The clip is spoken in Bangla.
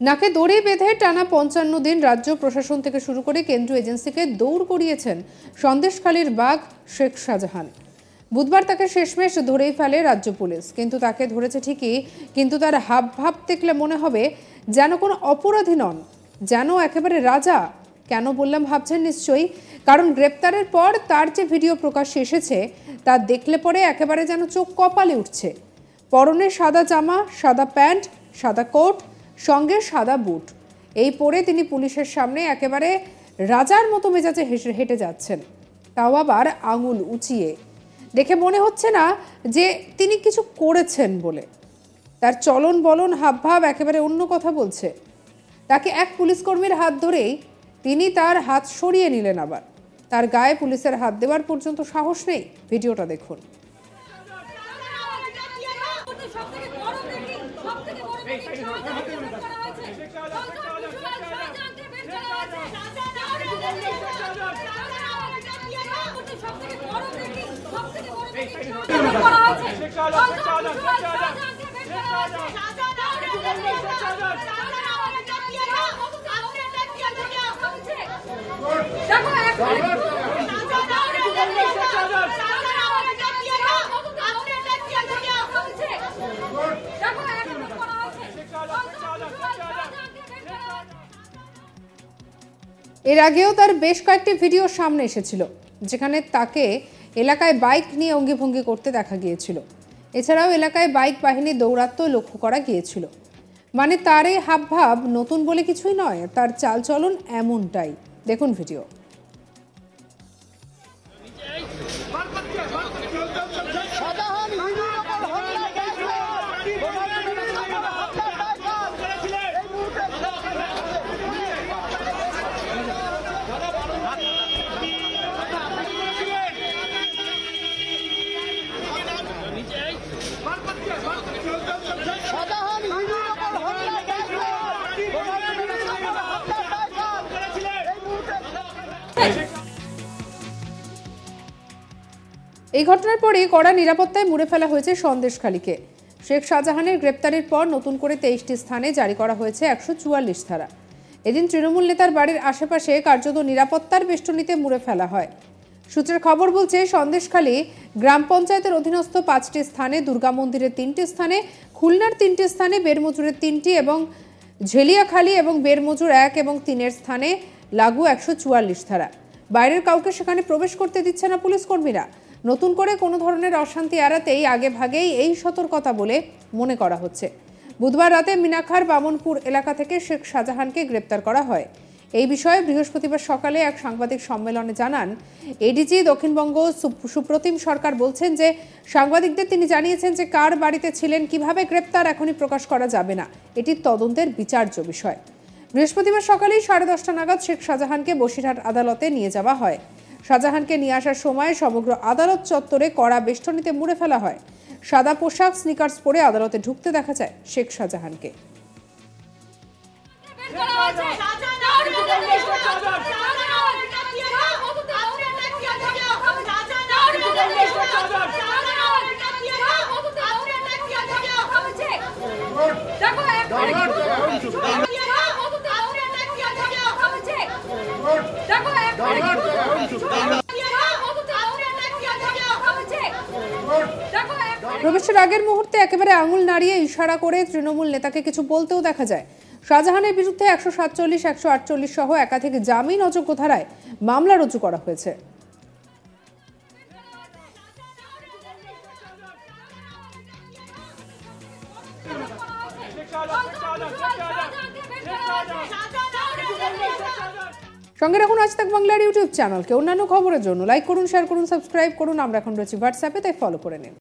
নাকে দড়ি বেঁধে টানা ৫৫ দিন রাজ্য প্রশাসন থেকে শুরু করে কেন্দ্রীয় এজেন্সিকে দৌড় করিয়েছেন সন্দেশখালীর বাঘ শেখ শাহজাহান। বুধবার তাকে শেষমেশ ধরেই ফেলে রাজ্য পুলিশ। কিন্তু তাকে ধরেছে ঠিকই, কিন্তু তার হাবভাব দেখলে মনে হবে যেন কোনো অপরাধী নন, যেন একেবারে রাজা। কেন বললাম ভাবছেন নিশ্চয়ই, কারণ গ্রেপ্তারের পর তার যে ভিডিও প্রকাশ্যে এসেছে তা দেখলে পরে একেবারে যেন চোখ কপালে উঠছে। পরনে সাদা জামা, সাদা প্যান্ট, সাদা কোট, সঙ্গে সাদা বুট। এই পরে তিনি পুলিশের সামনে একেবারে রাজার মতো মেজাজে হেঁটে যাচ্ছেন, তাও আবার আঙুল উঁচিয়ে। দেখে মনে হচ্ছে না যে তিনি কিছু করেছেন বলে। তার চলন বলন হাবভাব একেবারে অন্য কথা বলছে। তাকে এক পুলিশকর্মীর হাত ধরেই তিনি তার হাত সরিয়ে নিলেন, আবার তার গায়ে পুলিশের হাত দেওয়ার পর্যন্ত সাহস নেই। ভিডিওটা দেখুন। এর আগেও তার বেশ কয়েকটি ভিডিও সামনে এসেছিল, যেখানে তাকে এলাকায় বাইক নিয়ে অঙ্গিভঙ্গি করতে দেখা গিয়েছিল। এছাড়াও এলাকায় বাইক বাহিনী দৌরাত্ম্য লক্ষ্য করা গিয়েছিল। মানে তার এই হাবভাব নতুন বলে কিছুই নয়, তার চালচলন এমনটাই। দেখুন ভিডিও। এই ঘটনার পরে কড়া নিরাপত্তায় মুড়ে ফেলা হয়েছে সন্দেশখালীকে। শেখ শাহজাহানের গ্রেপ্তারের পর নতুন করে 23টি স্থানে জারি করা হয়েছে 144 ধারা। এদিন তৃণমূল নেতার বাড়ির আশেপাশে কার্যত নিরাপত্তার বেষ্টনীতে মুড়ে ফেলা হয়। সূত্রের খবর বলছে, সন্দেশখালী গ্রাম পঞ্চায়েতের অধীনস্থ 5টি স্থানে, দুর্গা মন্দিরের 3টি স্থানে, খুলনার 3টি স্থানে, বেরমজুরের 3টি এবং ঝেলিয়াখালী এবং বেরমজুর 1 এবং 3-এর স্থানে লাগু 144 ধারা। বাইরের কাউকে সেখানে প্রবেশ করতে দিচ্ছে না পুলিশ কর্মীরা। নতুন করে কোনো ধরনের অশান্তি এড়াতেই আগে ভাগেই এই সতর্কতা বলে মনে করা হচ্ছে। বুধবার রাতে মিনাখার বামনপুর এলাকা থেকে শেখ শাহজাহানকে গ্রেপ্তার করা হয়। এই বিষয়ে বৃহস্পতিবার সকালে এক সাংবাদিক সম্মেলনে জানান এডিজি দক্ষিণবঙ্গ সুপ্রতিম সরকার। বলছেন যে সাংবাদিকদের তিনি জানিয়েছেন যে কার বাড়িতে ছিলেন, কিভাবে গ্রেপ্তার এখনই প্রকাশ করা যাবে না, এটি তদন্তের বিচার্য বিষয়। বৃহস্পতিবার সকালেই 10:30 নাগাদ শেখ শাহজাহানকে বসিরহাট আদালতে নিয়ে যাওয়া হয়। শাহজাহানকে নিয়ে আসার সময় সমগ্র আদালত চত্বরে কড়া বেষ্টনীতে মুড়ে ফেলা হয়। সাদা পোশাক, স্নিকার্স পরে আদালতে ঢুকতে দেখা যায় শেখ শাহজাহানকে। প্রবেশের আগের মুহূর্তে একেবারে আঙুল নাড়িয়ে ইশারা করে তৃণমূল নেতাকে কিছু বলতেও দেখা যায়। শাহজাহানের বিরুদ্ধে 147, 148 সহ একাধিক জামিন অযোগ্য ধারায় মামলা রুজু করা হয়েছে। সঙ্গে রাখুন আজ তাক বাংলার ইউটিউব চ্যানেলকে। অন্যান্য খবরের জন্য লাইক করুন, শেয়ার করুন, সাবস্ক্রাইব করুন। আমরা এখন রয়েছি হোয়াটসঅ্যাপে, তাই ফলো করে নিন।